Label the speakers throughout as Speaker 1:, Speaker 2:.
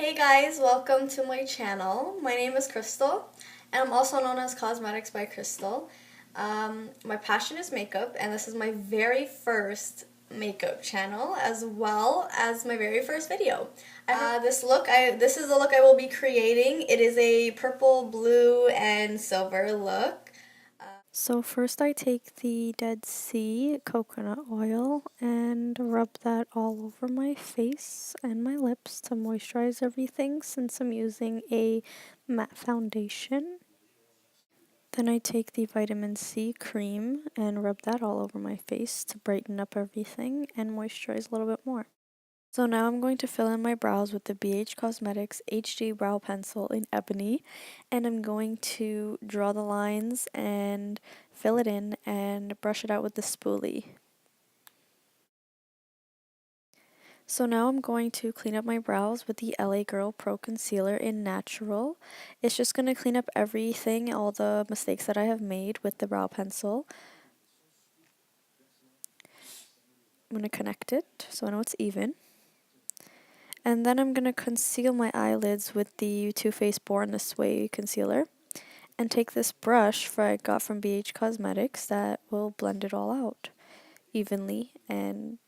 Speaker 1: Hey guys, welcome to my channel. My name is Crystal, and I'm also known as Cosmetics by Crystal. My passion is makeup, and this is my very first makeup channel, as well as my very first video. This is the look I will be creating. It is a purple, blue, and silver look. So first I take the Dead Sea coconut oil and rub that all over my face and my lips to moisturize everything since I'm using a matte foundation. Then I take the vitamin C cream and rub that all over my face to brighten up everything and moisturize a little bit more. So now I'm going to fill in my brows with the BH Cosmetics HD Brow Pencil in Ebony, and I'm going to draw the lines and fill it in and brush it out with the spoolie. So now I'm going to clean up my brows with the LA Girl Pro Concealer in Natural. It's just going to clean up everything, all the mistakes that I have made with the brow pencil. I'm going to connect it so I know it's even. And then I'm going to conceal my eyelids with the Too Faced Born This Way concealer. And take this brush I got from BH Cosmetics that will blend it all out evenly and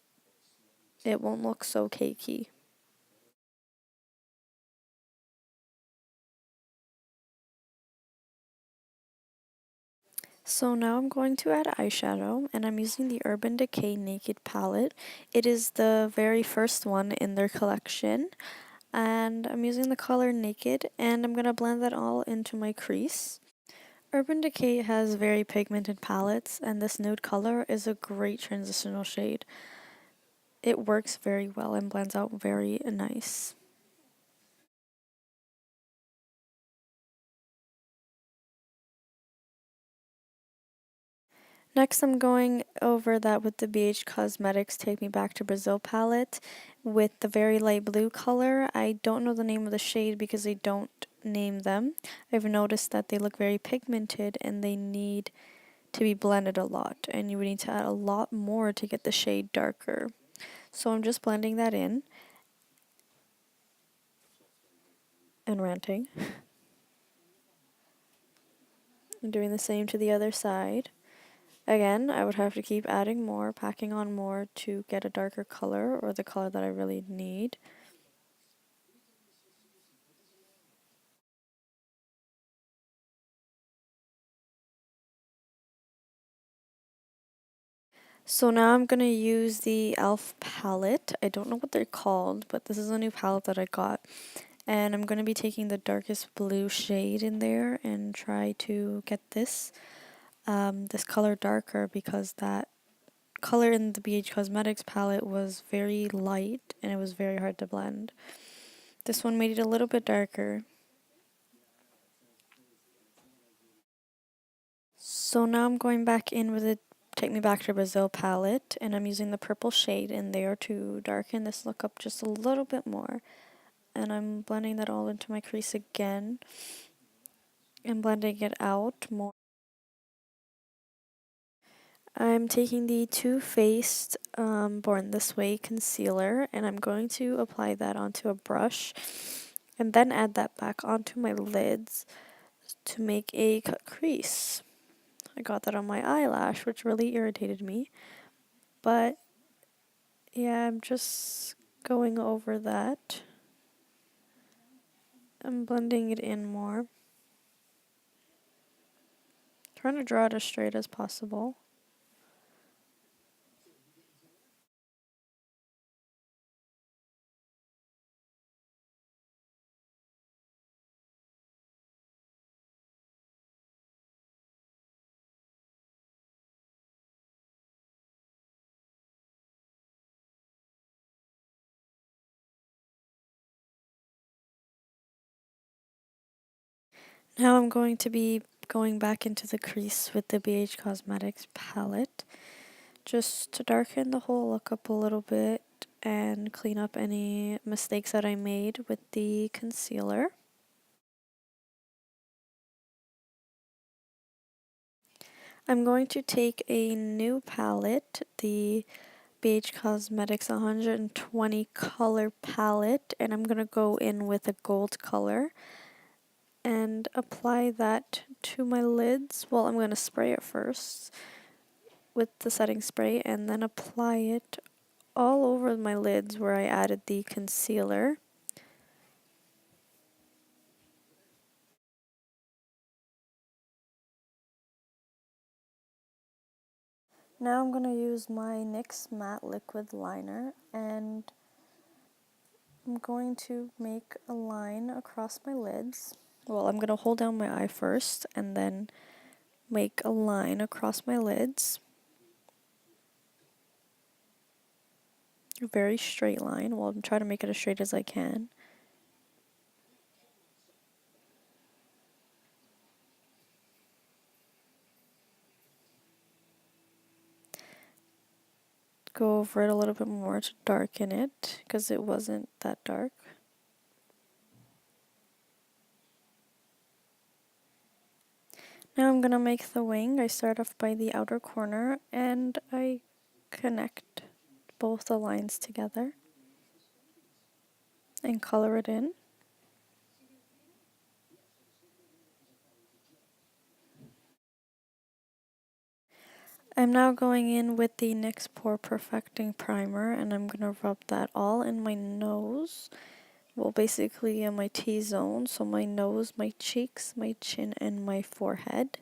Speaker 1: it won't look so cakey. So now I'm going to add eyeshadow, and I'm using the Urban Decay Naked palette. It is the very first one in their collection, and I'm using the color Naked, and I'm going to blend that all into my crease. Urban Decay has very pigmented palettes, and this nude color is a great transitional shade. It works very well and blends out very nice. Next, I'm going over that with the BH Cosmetics Take Me Back to Brazil palette with the very light blue color. I don't know the name of the shade because they don't name them. I've noticed that they look very pigmented and they need to be blended a lot, and you would need to add a lot more to get the shade darker. So I'm just blending that in and ranting. And doing the same to the other side. Again, I would have to keep adding more, packing on more to get a darker color or the color that I really need. So now I'm going to use the e.l.f. palette. I don't know what they're called, but this is a new palette that I got. And I'm going to be taking the darkest blue shade in there and try to get this color darker because that color in the BH Cosmetics palette was very light and it was very hard to blend. This one made it a little bit darker. So now I'm going back in with the Take Me Back to Brazil palette, and I'm using the purple shade in there to darken this look up just a little bit more. And I'm blending that all into my crease again and blending it out more. I'm taking the Too Faced Born This Way concealer, and I'm going to apply that onto a brush and then add that back onto my lids to make a cut crease. I got that on my eyelash, which really irritated me, but yeah, I'm just going over that. I'm blending it in more. Trying to draw it as straight as possible. Now I'm going to be going back into the crease with the BH Cosmetics palette just to darken the whole look up a little bit and clean up any mistakes that I made with the concealer. I'm going to take a new palette, the
Speaker 2: BH Cosmetics 120 color palette, and I'm going to go in with a gold color and apply that to my lids. Well, I'm going to spray it first with the setting spray and then apply it all over my lids where I added the concealer. Now I'm going to use my NYX Matte Liquid Liner, and I'm going to make a line across my lids. Well, I'm going to hold down my eye first and then make a line across my lids. A very straight line. Well, I'm trying to make it as straight as I can. Go over it a little bit more to darken it because it wasn't that dark. Now I'm going to make the wing. I start off by the outer corner and I connect both the lines together and color it in. I'm now going in with the NYX Pore Perfecting Primer, and I'm going to rub that all in my nose. Well, basically in my T-zone, so my nose, my cheeks, my chin, and my forehead.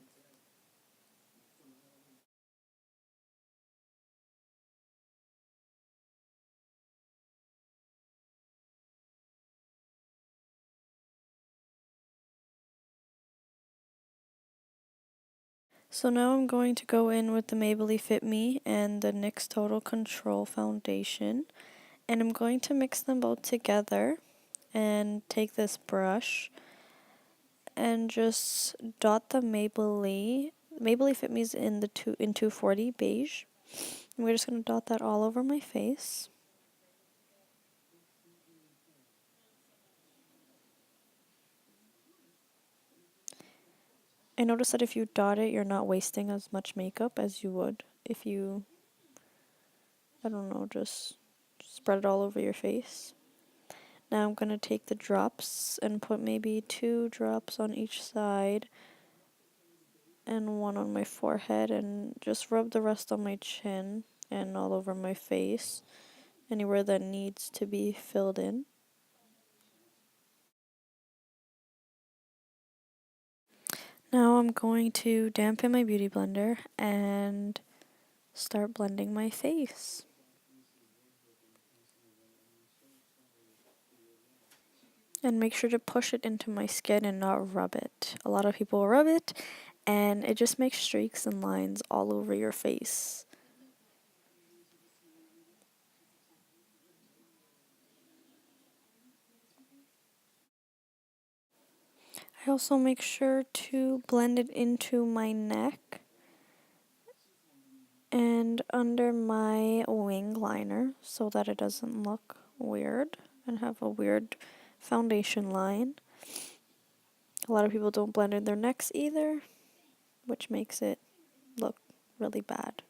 Speaker 2: So now I'm going to go in with the Maybelline Fit Me and the NYX Total Control Foundation, and I'm going to mix them both together and take this brush and just dot the Maybelline Fit Me's in the 240 beige. And we're just going to dot that all over my face. I noticed that if you dot it, you're not wasting as much makeup as you would if you, I don't know, just spread it all over your face. Now I'm going to take the drops and put maybe 2 drops on each side and 1 on my forehead, and just rub the rest on my chin and all over my face, anywhere that needs to be filled in. Now I'm going to dampen my beauty blender and start blending my face. And make sure to push it into my skin and not rub it. A lot of people rub it and it just makes streaks and lines all over your face. I also make sure to blend it into my neck and under my wing liner so that it doesn't look weird and have a weird foundation line. A lot of people don't blend in their necks either, which makes it look really bad.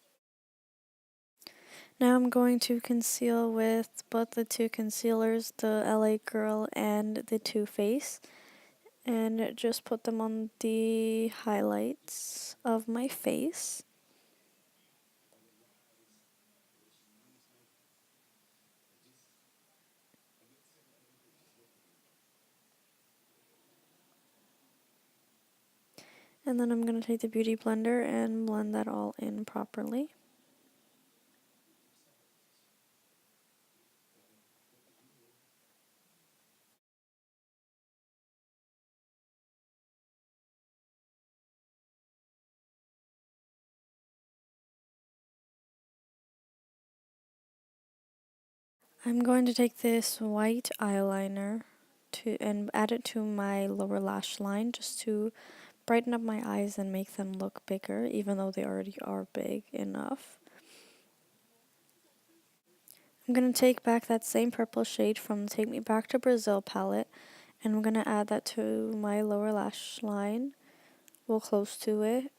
Speaker 2: Now I'm going to conceal with both the 2 concealers, the LA Girl and the Too Faced, and just put them on the highlights of my face. And then I'm going to take the Beauty Blender and blend that all in properly. I'm going to take this white eyeliner and add it to my lower lash line just to brighten up my eyes and make them look bigger, even though they already are big enough. I'm going to take back that same purple shade from the Take Me Back to Brazil palette, and I'm going to add that to my lower lash line, well close to it,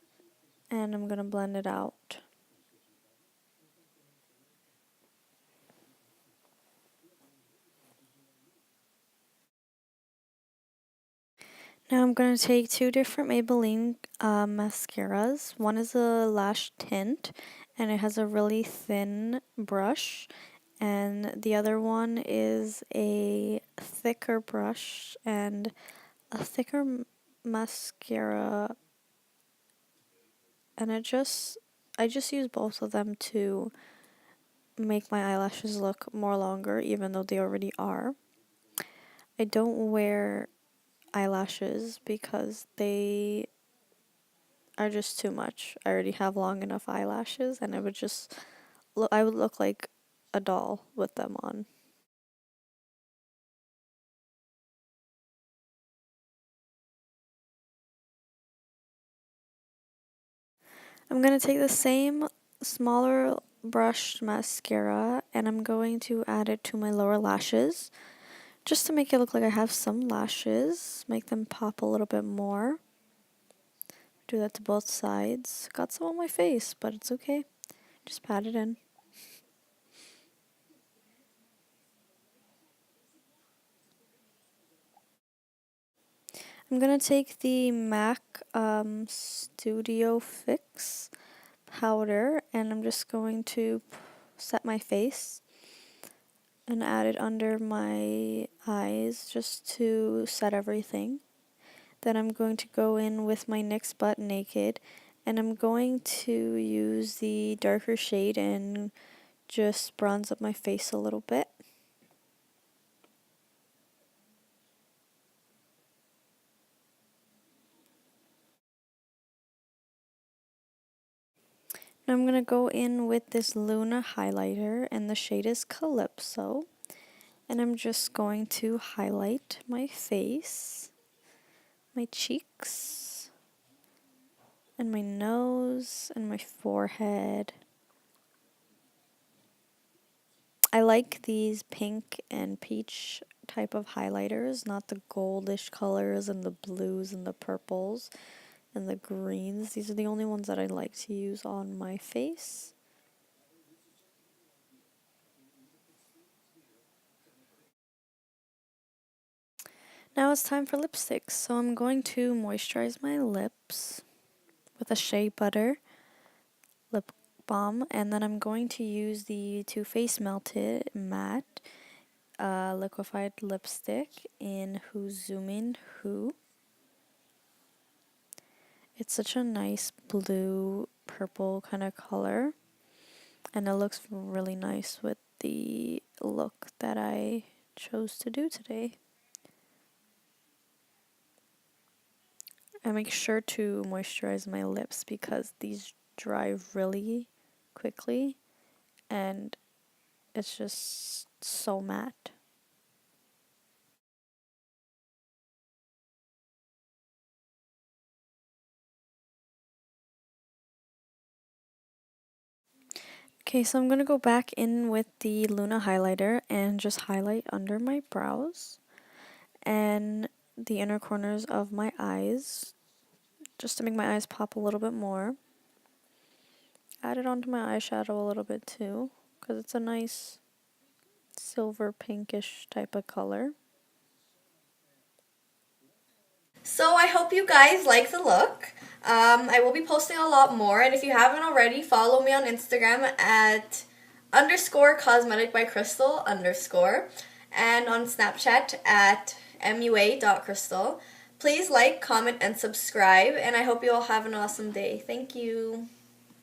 Speaker 2: and I'm going to blend it out. Now I'm going to take two different Maybelline mascaras. One is a lash tint, and it has a really thin brush. And the other one is a thicker brush and a thicker mascara. And I just use both of them to make my eyelashes look more longer, even though they already are. I don't wear eyelashes because they are just too much. I already have long enough eyelashes, and I would look like a doll with them on. I'm going to take the same smaller brushed mascara and I'm going to add it to my lower lashes just to make it look like I have some lashes, make them pop a little bit more. Do that to both sides. Got some on my face, but it's okay. Just pat it in. I'm going to take the MAC Studio Fix powder and I'm just going to set my face and add it under my eyes just to set everything. Then I'm going to go in with my NYX Butt Naked and I'm going to use the darker shade and just bronze up my face a little bit. Now I'm going to go in with this Luna highlighter and the shade is Calypso. And I'm just going to highlight my face, my cheeks, and my nose, and my forehead. I like these pink and peach type of highlighters, not the goldish colors and the blues and the purples and the greens. These are the only ones that I like to use on my face. Now it's time for lipsticks, so I'm going to moisturize my lips with a Shea Butter lip balm, and then I'm going to use the Too Faced Melted Matte liquefied lipstick in Who's Zoomin' Who. It's such a nice blue purple kind of color, and it looks really nice with the look that I chose to do today. I make sure to moisturize my lips because these dry really quickly and it's just so matte. Okay, so I'm going to go back in with the Luna highlighter and just highlight under my brows and the inner corners of my eyes just to make my eyes pop a little bit more. Add it onto my eyeshadow a little bit too because it's a nice silver pinkish type of color.
Speaker 1: So I hope you guys like the look. I will be posting a lot more, and if you haven't already, follow me on Instagram at _cosmetic_by_crystal_ and on Snapchat at mua.crystal. Please like, comment, and subscribe, and I hope you all have an awesome day. Thank you.